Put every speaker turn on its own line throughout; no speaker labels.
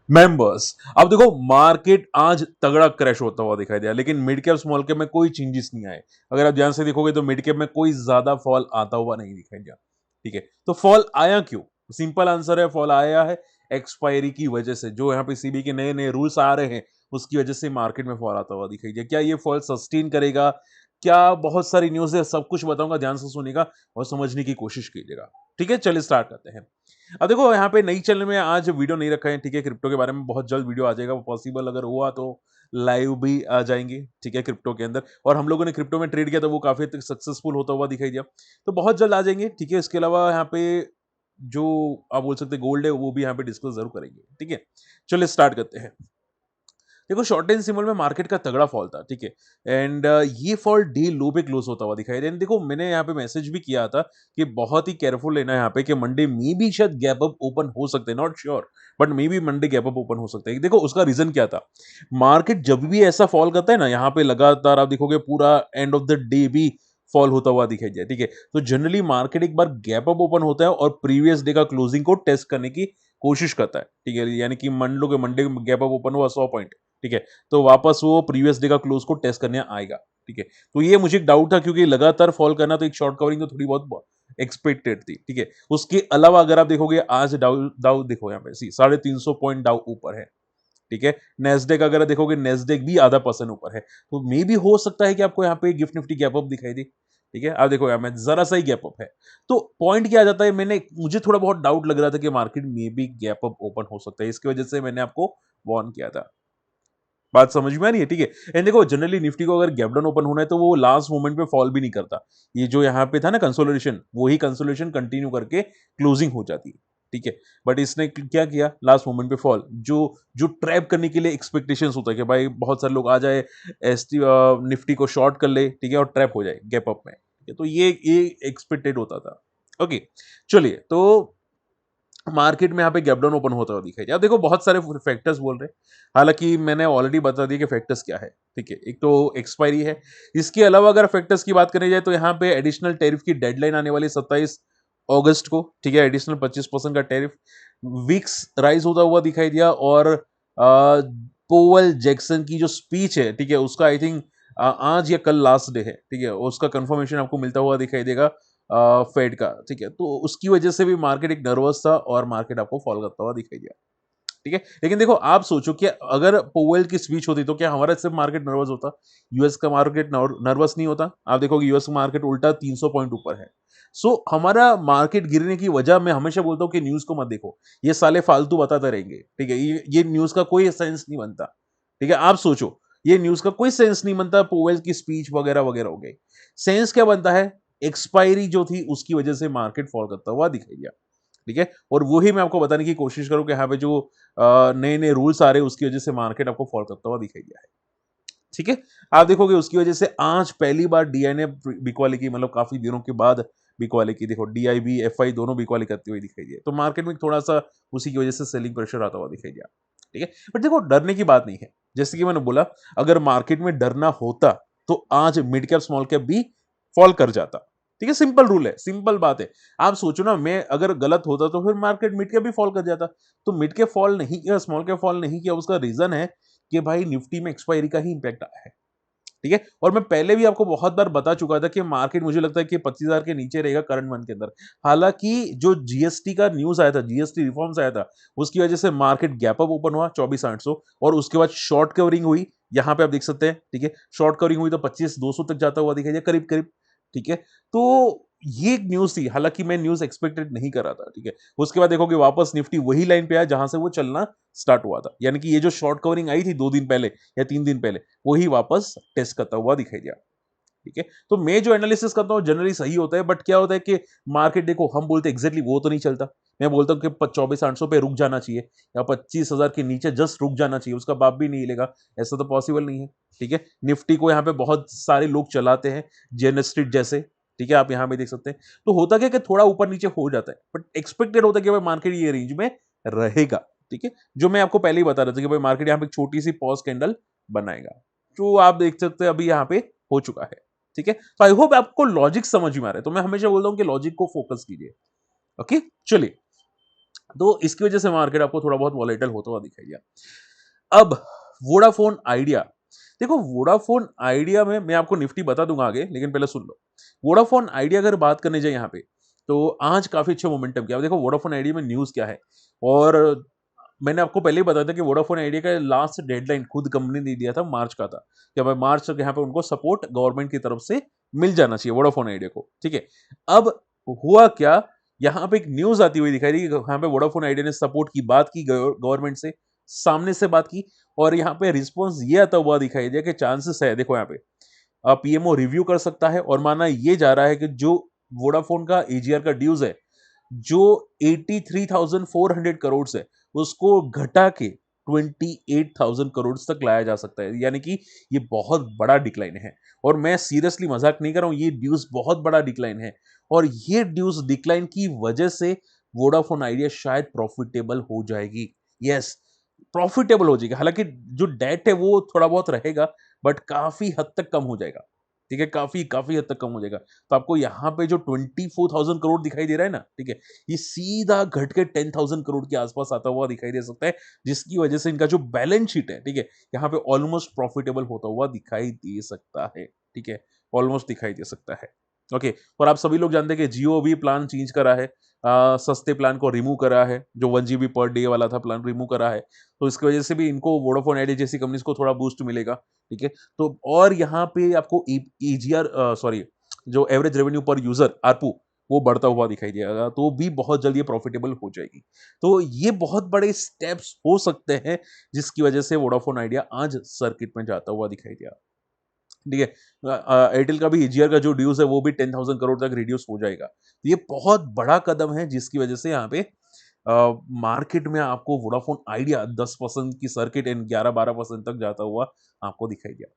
Members. अब देखो market आज तगड़ा क्रैश होता हुआ दिखाई दिया, लेकिन मिड कैप स्मॉल कैप में कोई चेंजेस नहीं आए। अगर आप ध्यान से देखोगे तो मिड कैप में कोई ज्यादा फॉल आता हुआ नहीं दिखाई दिया। ठीक है, तो फॉल आया क्यों? सिंपल आंसर है, फॉल आया है एक्सपायरी की वजह से। जो यहाँ पे सीबी के नए नए रूल्स आ रहे हैं उसकी वजह से मार्केट में फॉल आता हुआ दिखाई दिया। क्या ये फॉल सस्टेन करेगा? क्या? बहुत सारी न्यूज है, सब कुछ बताऊंगा, ध्यान से सुनिएगा और समझने की कोशिश कीजिएगा। ठीक है, चलिए स्टार्ट करते हैं। अब देखो यहाँ पे नई चैनल में आज वीडियो नहीं रखा है। ठीक है, क्रिप्टो के बारे में बहुत जल्द वीडियो आ जाएगा, पॉसिबल अगर हुआ तो लाइव भी आ जाएंगे। ठीक है, क्रिप्टो के अंदर, और हम लोगों ने क्रिप्टो में ट्रेड किया था वो काफी तक सक्सेसफुल होता हुआ दिखाई दिया, तो बहुत जल्द आ जाएंगे। ठीक है, इसके अलावा यहाँ पे जो आप बोल सकते गोल्ड है वो भी यहाँ पे डिस्कस जरूर करेंगे। ठीक है, चलिए स्टार्ट करते हैं। देखो शॉर्ट टेन सिंबल में मार्केट का तगड़ा फॉल था। ठीक है, एंड ये फॉल डे लो पे क्लोज होता हुआ दिखाई दे। देखो मैंने यहाँ पे मैसेज भी किया था कि बहुत ही केयरफुल लेना है यहाँ पे कि मंडे में भी शायद गैप अप ओपन हो सकते हैं, not sure, but may be Monday gap up open हो सकते हैं। देखो उसका रीजन क्या था, मार्केट जब भी ऐसा फॉल करता है ना, यहाँ पे लगातार आप देखोगे पूरा एंड ऑफ द डे भी फॉल होता हुआ दिखाई दिया। ठीक है, तो जनरली मार्केट एक बार गैप अप ओपन होता है और प्रीवियस डे का क्लोजिंग को टेस्ट करने की कोशिश करता है। ठीक है, यानी कि मान लो कि मंडे गैप अप ओपन हुआ 100 पॉइंट। ठीक है, तो वापस वो प्रीवियस डे का क्लोज को टेस्ट करने आएगा। ठीक है, तो ये मुझे एक डाउट था क्योंकि लगातार फॉल करना तो एक शॉर्ट कवरिंग तो थोड़ी बहुत एक्सपेक्टेड थी। ठीक है, उसके अलावा अगर आप देखोगे आज डाउ डाउ देखो यहाँ पे 350 पॉइंट डाउ ऊपर है। ठीक है, नेस्डेक अगर देखोगे नेस्डेक भी आधा परसेंट ऊपर है, तो मे भी हो सकता है कि आपको यहाँ पे गिफ्ट निफ्टी गैप अप दिखाई दे। ठीक है, आप देखो यहाँ में जरा सा ही गैप अप है। तो पॉइंट क्या आ जाता है, मुझे थोड़ा बहुत डाउट लग रहा था कि मार्केट में भी गैप अप ओपन हो सकता है, इसकी वजह से मैंने आपको वार्न किया था। बात समझ में आ रही है? ठीक है, एंड देखो जनरली निफ्टी को अगर गैप डाउन ओपन होना है तो वो लास्ट मोमेंट पे फॉल भी नहीं करता। ये जो यहाँ पे था ना कंसोलिडेशन, वही कंसोलिडेशन कंटिन्यू करके क्लोजिंग हो जाती है। ठीक है, बट इसने क्या किया, लास्ट मोमेंट पे फॉल, जो जो ट्रैप करने के लिए एक्सपेक्टेशंस होता है कि भाई बहुत सारे लोग आ जाए, एस निफ्टी को शॉर्ट कर ले, ठीक है, और ट्रैप हो जाए गैप अप में। ठीक है, तो ये एक्सपेक्टेड होता था। ओके, चलिए, तो मार्केट में यहाँ पे गैप डाउन ओपन होता हुआ दिखाई दिया। अब देखो बहुत सारे फैक्टर्स बोल रहे हैं, हालांकि मैंने ऑलरेडी बता दिया कि फैक्टर्स क्या है। ठीक है, एक तो एक्सपायरी है। इसके अलावा अगर फैक्टर्स की बात करी जाए तो यहाँ पे एडिशनल टैरिफ की डेडलाइन आने वाली 27 अगस्त को। ठीक है, एडिशनल 25% का टैरिफ, विक्स राइज होता हुआ दिखाई दिया, और पोवल जैक्सन की जो स्पीच है, ठीक है, उसका आई थिंक आज या कल लास्ट डे है। ठीक है, उसका कंफर्मेशन आपको मिलता हुआ दिखाई देगा फेड का। ठीक है, तो उसकी वजह से भी मार्केट एक नर्वस था और मार्केट आपको फॉल करता हुआ दिखाई दिया। ठीक है, लेकिन देखो आप सोचो कि अगर पोवेल की स्पीच होती तो क्या हमारा सिर्फ मार्केट नर्वस होता? यूएस का मार्केट नर्वस नहीं होता? आप देखोगे यूएस मार्केट उल्टा 300 पॉइंट ऊपर है। सो हमारा मार्केट गिरने की वजह, मैं हमेशा बोलता हूं कि न्यूज को मत देखो, ये साले फालतू बताते रहेंगे। ठीक है, ये न्यूज का कोई सेंस नहीं बनता। ठीक है, आप सोचो, ये न्यूज का कोई सेंस नहीं बनता, पोवेल की स्पीच वगैरह वगैरह हो गई। सेंस क्या बनता है? एक्सपायरी जो थी उसकी वजह से मार्केट फॉल करता हुआ दिखाई दिया। ठीक है, और वही मैं आपको बताने की कोशिश करूं कि यहाँ पे जो नए नए रूल्स आ रहे हैं उसकी वजह से मार्केट आपको फॉल करता हुआ दिखाई दिया है। ठीक है, आप देखोगे उसकी वजह से आज पहली बार डीआई ने बिकवाली की, मतलब काफी दिनों के बाद बिकवाली की। देखो डीआईबी एफआई दोनों बिकवाली करती हुई दिखाई दिए, तो मार्केट में थोड़ा सा उसी की वजह से सेलिंग प्रेशर आता हुआ दिखाई दिया। ठीक है, बट देखो डरने की बात नहीं है। जैसे कि मैंने बोला, अगर मार्केट में डरना होता तो आज मिड कैप स्मॉल कैप भी फॉल कर जाता। ठीक है, सिंपल रूल है, सिंपल बात है। आप सोचो ना, मैं अगर गलत होता तो फिर मार्केट मिड कैप भी फॉल कर जाता। तो मिड कैप फॉल नहीं किया, स्मॉल कैप फॉल नहीं किया, उसका रीजन है कि भाई निफ्टी में एक्सपायरी का ही इंपैक्ट आया है। ठीक है, और मैं पहले भी आपको बहुत बार बता चुका था कि मार्केट मुझे लगता है कि 25,000 के नीचे रहेगा करंट मंथ के अंदर। हालांकि जो जीएसटी का न्यूज आया था, जीएसटी रिफॉर्म्स आया था, उसकी वजह से मार्केट गैप अप ओपन हुआ 24,800, और उसके बाद शॉर्ट कवरिंग हुई। यहां पे आप देख सकते हैं। ठीक है, शॉर्ट कवरिंग हुई तो 25,200 तक जाता हुआ दिखाई दिया, करीब करीब। ठीक है, तो ये एक न्यूज थी, हालांकि मैं न्यूज एक्सपेक्टेड नहीं कर रहा था। ठीक है, उसके बाद देखोगे वापस निफ्टी वही लाइन पे आया जहां से वो चलना स्टार्ट हुआ था, यानी कि ये जो शॉर्ट कवरिंग आई थी 2 दिन पहले या 3 दिन पहले, वही वापस टेस्ट करता हुआ दिखाई दिया। ठीक है, तो मैं जो एनालिसिस करता हूँ जनरली सही होता है, बट क्या होता है कि मार्केट, देखो हम बोलते हैं एग्जैक्टली वो तो नहीं चलता। मैं बोलता हूँ कि 24,800 पे रुक जाना चाहिए, या 25,000 के नीचे जस्ट रुक जाना चाहिए, उसका बाप भी नहीं हिलेगा। ऐसा तो पॉसिबल नहीं है। ठीक है, निफ्टी को यहाँ पे बहुत सारे लोग चलाते हैं, जेन स्ट्रीट जैसे। ठीक है, आप यहाँ पे देख सकते हैं। तो होता क्या कि थोड़ा ऊपर नीचे हो जाता है, बट एक्सपेक्टेड होता है कि भाई मार्केट ये रेंज में रहेगा। ठीक है, जो मैं आपको पहले ही बता रहा था कि भाई मार्केट यहाँ पे एक छोटी सी पॉज कैंडल बनाएगा, जो आप देख सकते हैं अभी यहाँ पे हो चुका है। ठीक है, तो आई होप आपको लॉजिक समझ में आ रहा है। तो मैं हमेशा बोलता हूं कि लॉजिक को फोकस कीजिए। ओके, चलिए तो इसकी वजह से मार्केट आपको थोड़ा बहुत वॉलेटाइल होता हुआ दिखाई दिया। अब वोडाफोन आइडिया, देखो वोडाफोन आइडिया में मैं आपको निफ्टी बता दूंगा आगे, लेकिन पहले सुन लो। वोडाफोन आइडिया अगर बात करने जाए यहाँ पे, तो आज काफी अच्छे मोमेंटम किया। अब देखो वोडाफोन आइडिया में न्यूज क्या है, और मैंने आपको पहले ही बताया था कि वोडाफोन आइडिया का लास्ट डेडलाइन खुद कंपनी ने दिया था, मार्च का था, कि भाई मार्च तक यहाँ पे उनको सपोर्ट गवर्नमेंट की तरफ से मिल जाना चाहिए वोडाफोन आइडिया को, ठीक है। अब हुआ क्या, यहाँ पे एक न्यूज आती हुई दिखाई दी कि यहाँ पे वोडाफोन आइडिया ने सपोर्ट की बात की गवर्नमेंट से, सामने से बात की, और यहाँ पे रिस्पॉन्स ये आता हुआ दिखाई दिया कि चांसेस है, देखो यहाँ पे पीएमओ रिव्यू कर सकता है, और माना ये जा रहा है कि जो वोडाफोन का एजीआर का ड्यूज है, जो 83,400 करोड़ है, उसको घटा के 28,000 करोड़ तक लाया जा सकता है। यानी कि ये बहुत बड़ा डिक्लाइन है, और मैं सीरियसली मजाक नहीं कर रहा हूं, ये ड्यूज बहुत बड़ा डिक्लाइन है, और ये ड्यूज डिक्लाइन की वजह से वोडाफोन आइडिया शायद प्रॉफिटेबल हो जाएगी। यस, प्रॉफिटेबल हो जाएगी। हालांकि जो डेट है वो थोड़ा बहुत रहेगा, बट काफी हद तक कम हो जाएगा, ठीक है, काफी काफी हद तक कम हो जाएगा। तो आपको यहाँ पे जो 24,000 करोड़ दिखाई दे रहा है ना, ठीक है, ये सीधा घट के 10,000 करोड़ के आसपास आता हुआ दिखाई दे सकता है, जिसकी वजह से इनका जो बैलेंस शीट है, ठीक है, यहाँ पे ऑलमोस्ट प्रॉफिटेबल होता हुआ दिखाई दे सकता है, ठीक है, ऑलमोस्ट दिखाई दे सकता है। ओके, और आप सभी लोग जानते हैं कि जियो भी प्लान चेंज करा है, सस्ते प्लान को रिमूव करा है, जो 1 GB पर डे वाला था प्लान रिमूव करा है, तो इसकी वजह से भी इनको वोडाफोन आइडिया जैसी कंपनीज को थोड़ा बूस्ट मिलेगा, ठीक है। तो और यहाँ पे आपको ईजीआर, सॉरी, जो एवरेज रेवेन्यू पर यूजर आरपू, वो बढ़ता हुआ दिखाई देगा, तो भी बहुत जल्द ये प्रॉफिटेबल हो जाएगी। तो ये बहुत बड़े स्टेप्स हो सकते हैं, जिसकी वजह से वोडाफोन आइडिया आज सर्किट में जाता हुआ दिखाई दिया, ठीक है। एयरटेल का भी एजीआर का जो ड्यूज है वो भी 10,000 करोड़ तक रिड्यूस हो जाएगा। तो ये बहुत बड़ा कदम है, जिसकी वजह से यहाँ पे मार्केट में आपको वोडाफोन आइडिया 10% की सर्किट एंड 11-12% तक जाता हुआ आपको दिखाई दिया,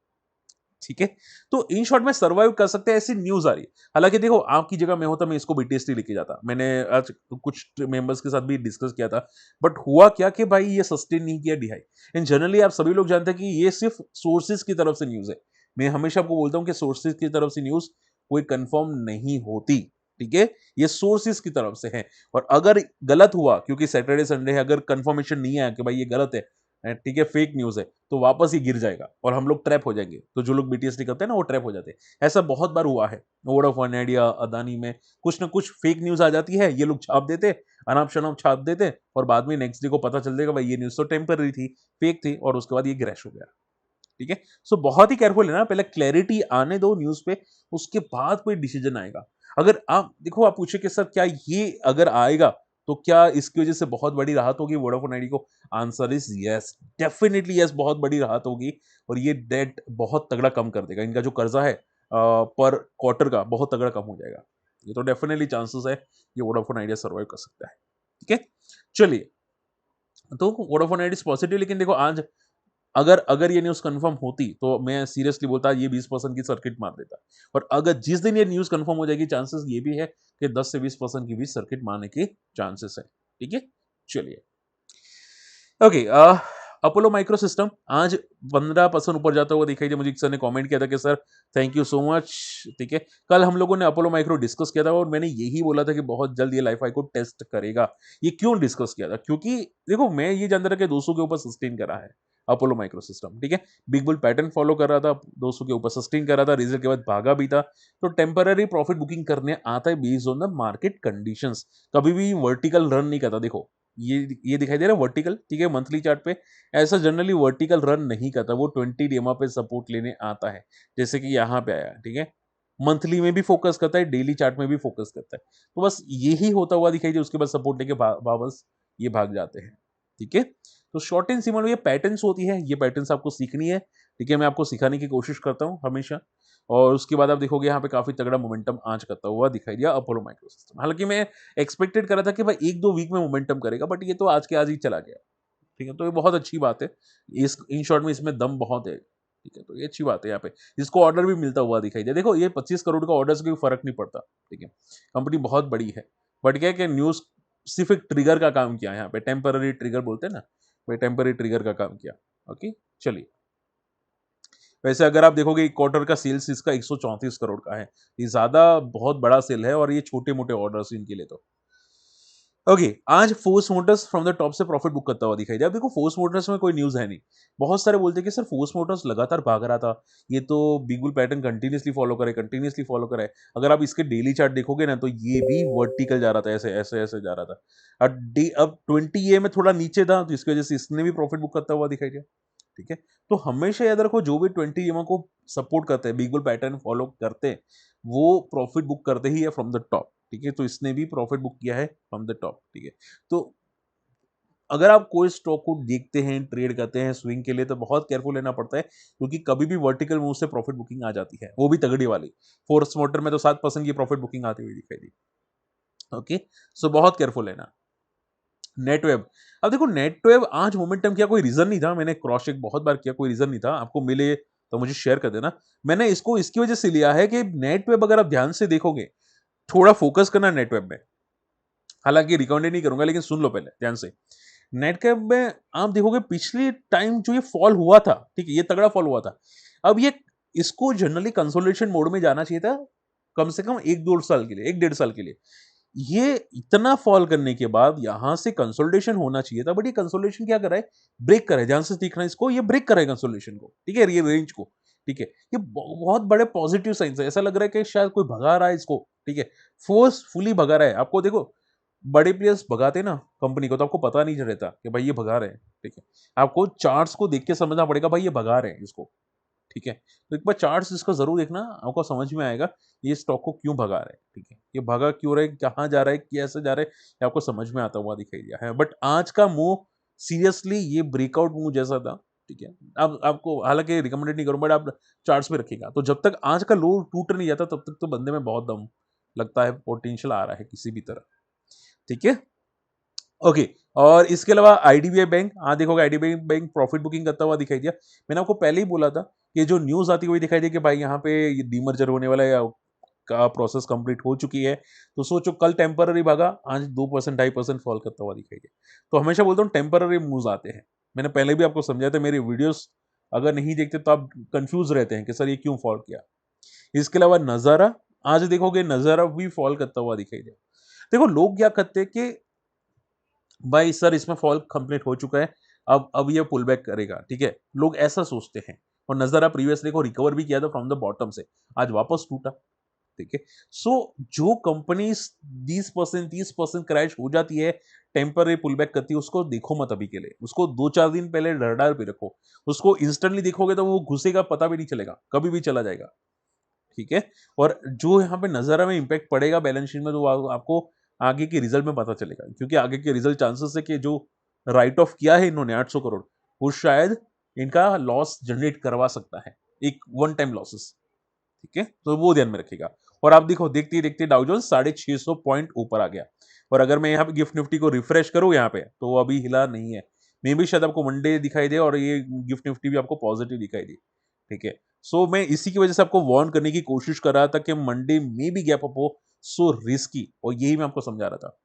ठीक है। तो इन शॉर्ट में सर्वाइव कर सकते हैं, ऐसी न्यूज आ रही है। हालांकि देखो, आपकी जगह मैं होता, मैं इसको बीटीएसटी लेके जाता, मैंने आज कुछ मेंबर्स के साथ भी डिस्कस किया था, बट हुआ क्या कि भाई ये सस्टेन नहीं किया डिहाई। एंड जनरली आप सभी लोग जानते हैं कि ये सिर्फ सोर्सेज की तरफ से न्यूज है। मैं हमेशा आपको बोलता हूं कि सोर्सेज की तरफ से न्यूज कोई कंफर्म नहीं होती, ठीक है, ये सोर्सेज की तरफ से है। और अगर गलत हुआ, क्योंकि सैटरडे संडे है, अगर कंफर्मेशन नहीं आया कि भाई ये गलत है, ठीक है, फेक न्यूज है, तो वापस ही गिर जाएगा और हम लोग ट्रैप हो जाएंगे। तो जो लोग बीटीएसटी करते हैं ना, वो ट्रैप हो जाते हैं। ऐसा बहुत बार हुआ है, वोडाफोन आइडिया, अदानी में कुछ ना कुछ फेक न्यूज आ जाती है, ये लोग छाप देते, अनाप शनाप छाप देते, और बाद में नेक्स्ट डे को पता चल जाएगा भाई ये न्यूज तो टेम्पररी थी, फेक थी, और उसके बाद ये क्रैश हो गया, ठीक है। सो बहुत ही केयरफुल है ना, पहले क्लैरिटी आने दो न्यूज पे, उसके बाद कोई डिसीजन आएगा। अगर आप देखो, आप पूछे कि सर क्या ये अगर आएगा, तो क्या इसकी वजह से बहुत बड़ी राहत होगी वोडाफोन आइडिया को? Answer is yes, definitely yes, बहुत बड़ी राहत होगी, और ये डेट बहुत तगड़ा कम कर देगा। इनका जो कर्जा है पर क्वार्टर का, बहुत तगड़ा कम हो जाएगा। ये तो डेफिनेटली चांसेस है ये वोडाफोन आइडिया सर्वाइव कर सकता है, ठीक है। चलिए, तो वोडाफोन आइडिया पॉजिटिव, लेकिन देखो आज अगर अगर ये न्यूज़ कंफर्म होती, तो मैं सीरियसली बोलता ये 20% की सर्किट मार देता। और अगर जिस दिन ये न्यूज़ कंफर्म हो जाएगी, चांसेस ये भी है कि 10 से 20% की भी सर्किट मारने के चांसेस है, ठीक है। चलिए, ओके, अपोलो माइक्रो सिस्टम आज 15% ऊपर जाता हुआ दिखाई दिया। मुझे एक सर ने कमेंट किया था कि sir thank you so much, ठीक है। कल हम लोगों ने अपोलो माइक्रो डिस्कस किया था, और मैंने यही बोला था कि बहुत जल्द ये लाइफ आई को टेस्ट करेगा। ये क्यों डिस्कस किया था? क्योंकि देखो, मैं ये जानता था कि 200 के ऊपर सस्टेन करा है अपोलो माइक्रो सिस्टम, ठीक है। बिग बुल पैटर्न फॉलो कर रहा था, 200 के ऊपर सस्टेन कर रहा था, रिजल्ट के बाद भागा भी था। तो टेम्पररी प्रॉफिट बुकिंग करने आता है based on the market conditions, कभी भी वर्टिकल रन नहीं करता। देखो, ये दिखाई दे रहा है वर्टिकल, ठीक है, मंथली चार्ट पे ऐसा जनरली वर्टिकल रन नहीं करता, वो 20 डेमा पे सपोर्ट लेने आता है, जैसे कि यहाँ पे आया, ठीक है। मंथली में भी फोकस करता है, डेली चार्ट में भी फोकस करता है, तो बस यही होता हुआ दिखाई दे, उसके बाद सपोर्ट लेके वापस ये भाग जाते हैं, ठीक है। तो शॉर्ट एंड सिमल में ये पैटर्न्स होती है, ये पैटर्न्स आपको सीखनी है, ठीक है, मैं आपको सिखाने की कोशिश करता हूँ हमेशा। और उसके बाद आप देखोगे यहाँ पे काफी तगड़ा मोमेंटम आज करता हुआ दिखाई दिया अपोलो माइक्रो सिस्टम। हालांकि मैं एक्सपेक्टेड कर रहा था कि भाई 1-2 वीक में मोमेंटम करेगा, बट ये तो आज के आज ही चला गया, ठीक है। तो ये बहुत अच्छी बात है, इस इन शॉर्ट में इसमें दम बहुत है, ठीक है। तो ये अच्छी बात है यहाँ पे, जिसको ऑर्डर भी मिलता हुआ दिखाई दिया। देखो, ये 25 करोड़ का ऑर्डर से कोई फर्क नहीं पड़ता, ठीक है, कंपनी बहुत बड़ी है, बट क्या है कि न्यूज सिर्फ एक ट्रिगर का काम किया, यहाँ पे टेम्पररी ट्रिगर बोलते हैं ना, वही टेम्पररी ट्रिगर का काम किया। ओके, चलिए, वैसे अगर आप देखोगे क्वार्टर का सेल्स इसका 134 करोड़ का है, ये ज्यादा बहुत बड़ा सेल है, और ये छोटे मोटे ऑर्डर्स इनके लिए। तो ओके, आज force Motors from the top से प्रॉफिट बुक करता हुआ दिखाई दिया। अब देखो फोर्स मोटर्स में कोई न्यूज़ है नहीं। बहुत सारे बोलते हैं कि सर फोर्स मोटर्स लगातार भाग रहा था, ये तो big bull pattern continuously follow करे। अगर आप इसके डेली चार्ट देखोगे ना तो ये भी वर्टिकल जा रहा था, ऐसे जा रहा था। अब 20 ए में थोड़ा नीचे था तो इसकी वजह से इसने भी प्रॉफिट बुक करता हुआ दिखाई दिया। ठीक है, तो हमेशा याद रखो जो भी 20 EMA को सपोर्ट करते हैं, बिग बुल पैटर्न फॉलो करते हैं, वो प्रॉफिट बुक करते ही है फ्रॉम द टॉप। ठीक है, तो इसने भी प्रॉफिट बुक किया है फ्रॉम द टॉप। ठीक है, तो अगर आप कोई स्टॉक को देखते हैं, ट्रेड करते हैं स्विंग के लिए, तो बहुत केयरफुल लेना पड़ता है, क्योंकि कभी भी वर्टिकल मूव से प्रॉफिट बुकिंग आ जाती है, वो भी तगड़ी वाली। फोर्स मोटर में तो 7% की प्रॉफिट बुकिंग आती हुई दिखाई दी। ओके, सो बहुत केयरफुल लेना। नेटवेब, अब देखो नेटवेब आज मोमेंटम किया, कोई रीजन नहीं था, मैंने क्रॉस चेक बहुत बार किया, कोई रीजन नहीं था। आपको मिले तो मुझे शेयर कर देना। मैंने इसको इसकी वजह से लिया है कि नेटवेब अगर आप ध्यान से देखोगे, थोड़ा फोकस करना नेटवेब में। हालांकि रिकमेंड नहीं करूंगा, लेकिन सुन लो पहले ध्यान से। नेटवेब में आप देखोगे पिछले टाइम जो ये फॉल हुआ था, ठीक है, ये तगड़ा फॉल हुआ था। अब ये इसको जनरली कंसोलिडेशन मोड में जाना चाहिए था, कम से कम 1-2 साल के लिए, 1-1.5 साल के लिए। ये इतना फॉल करने के बाद यहां से कंसोलिडेशन होना चाहिए था, बट ये कंसोलिडेशन क्या कर रहा है, ब्रेक कर रहा है। ध्यान से देखना इसको, ये ब्रेक कर रहा है कंसोलिडेशन को। ठीक है, ये रेंज को। ठीक है, ये बहुत बड़े पॉजिटिव साइंस है। ऐसा लग रहा है कि शायद कोई भगा रहा है इसको। ठीक है, फोर्सफुली भगा रहा है। आपको देखो, बड़े प्लेयर्स भगाते ना कंपनी को, तो आपको पता नहीं रहता कि भाई ये भगा रहे हैं। ठीक है, आपको चार्ट्स को देख के समझना पड़ेगा, भाई ये भगा रहे हैं इसको। ठीक है, तो एक बार चार्ट्स इसका जरूर देखना, आपको समझ में आएगा ये स्टॉक को क्यों भगा रहे हैं। ठीक है, ये भगा क्यों रहे, कहाँ जा रहा है, कैसे जा रहा है, ये आपको समझ में आता हुआ दिखाई दिया है। बट आज का मूव सीरियसली ये ब्रेकआउट मूव जैसा था। ठीक है, अब आपको हालांकि रिकमेंडेड नहीं करूं, बट आप चार्ट्स पे रखिएगा, तो जब तक आज का लो टूट नहीं जाता तब तक तो बंदे में बहुत दम लगता है, पोटेंशियल आ रहा है किसी भी तरह। ठीक है, ओके। और इसके अलावा आईडीबीआई बैंक, हाँ देखोगे आईडीबीआई बैंक प्रॉफिट बुकिंग करता हुआ दिखाई दिया। मैंने आपको पहले ही बोला था कि जो न्यूज आती हुई दिखाई दी कि भाई यहाँ पे ये डीमर्जर होने वाला है, या का प्रोसेस कंप्लीट हो चुकी है, तो सोचो कल टेम्पररी भागा, आज 2% 2.5% फॉल करता हुआ दिखाई दिया। तो हमेशा बोलता हूँ टेम्पररी मूव्स आते हैं। मैंने पहले भी आपको समझाया था, मेरी वीडियोस अगर नहीं देखते तो आप कंफ्यूज रहते हैं कि सर ये क्यों फॉल किया। इसके अलावा नजारा, आज देखोगे नजारा भी फॉल करता हुआ दिखाई दिया। देखो लोग क्या करते हैं कि भाई सर इसमें फॉल कंप्लीट हो चुका है, अब ये पुल बैक करेगा। ठीक है, लोग ऐसा सोचते हैं। और नजर प्रीवियसली को रिकवर भी किया था फ्रॉम द बॉटम से, आज वापस टूटा। ठीक है, सो जो कंपनी 20% 30% क्रैश हो जाती है, टेम्पररी पुल बैक करती है, उसको देखो मत अभी के लिए, उसको 2-4 दिन पहले रडार पे रखो। उसको इंस्टेंटली देखोगे तो वो घुसेगा, पता भी नहीं चलेगा, कभी भी चला जाएगा। ठीक है, और जो यहाँ पे नज़ारा में इम्पैक्ट पड़ेगा बैलेंस शीट में, तो आपको आगे के रिजल्ट में पता चलेगा, क्योंकि आगे के रिजल्ट चांसेस है कि जो राइट ऑफ किया है इन्होंने 800 करोड़, वो शायद इनका लॉस जनरेट करवा सकता है, एक वन टाइम लॉसेस। ठीक है, तो वो ध्यान में रखिएगा। और आप देखो देखते ही देखते डाउ जोन्स 650 पॉइंट ऊपर आ गया। और अगर मैं यहाँ पे गिफ्ट निफ्टी को रिफ्रेश करूँ यहाँ पे, तो वो अभी हिला नहीं है। मे भी शायद आपको मंडे दिखाई दे और ये गिफ्ट निफ्टी भी आपको पॉजिटिव दिखाई दे। ठीक है, सो मैं इसी की वजह से आपको वार्न करने की कोशिश कर रहा था कि मंडे में भी गैप अप हो, सो रिस्की, और यही मैं आपको समझा रहा था।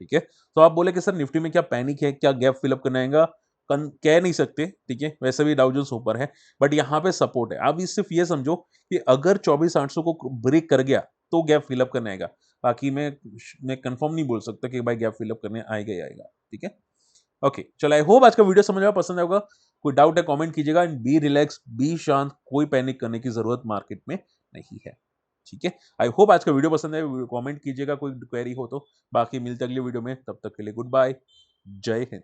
ठीक है, तो आप बोले कि सर निफ्टी में क्या पैनिक है, क्या गैप फिलअप करना आएगा, कह नहीं सकते। ठीक है, वैसे भी डाउ जोन्स ऊपर है, बट यहाँ पे सपोर्ट है। आप इस सिर्फ ये समझो कि अगर 24,800 को ब्रेक कर गया तो गैप फिलअप करने आएगा। बाकी मैं कंफर्म नहीं बोल सकता कि भाई गैप फिलअप करने आएगा ही आएगा। ठीक है, ओके, चलो आई होप आज का वीडियो समझ में पसंद आएगा। कोई डाउट है कमेंट कीजिएगा, एंड बी रिलैक्स, बी शांत, कोई पैनिक करने की जरूरत मार्केट में नहीं है। ठीक है, आई होप आज का वीडियो पसंद है, कमेंट कीजिएगा कोई क्वेरी हो तो। बाकी मिलते अगले वीडियो में, तब तक के लिए गुड बाय, जय हिंद।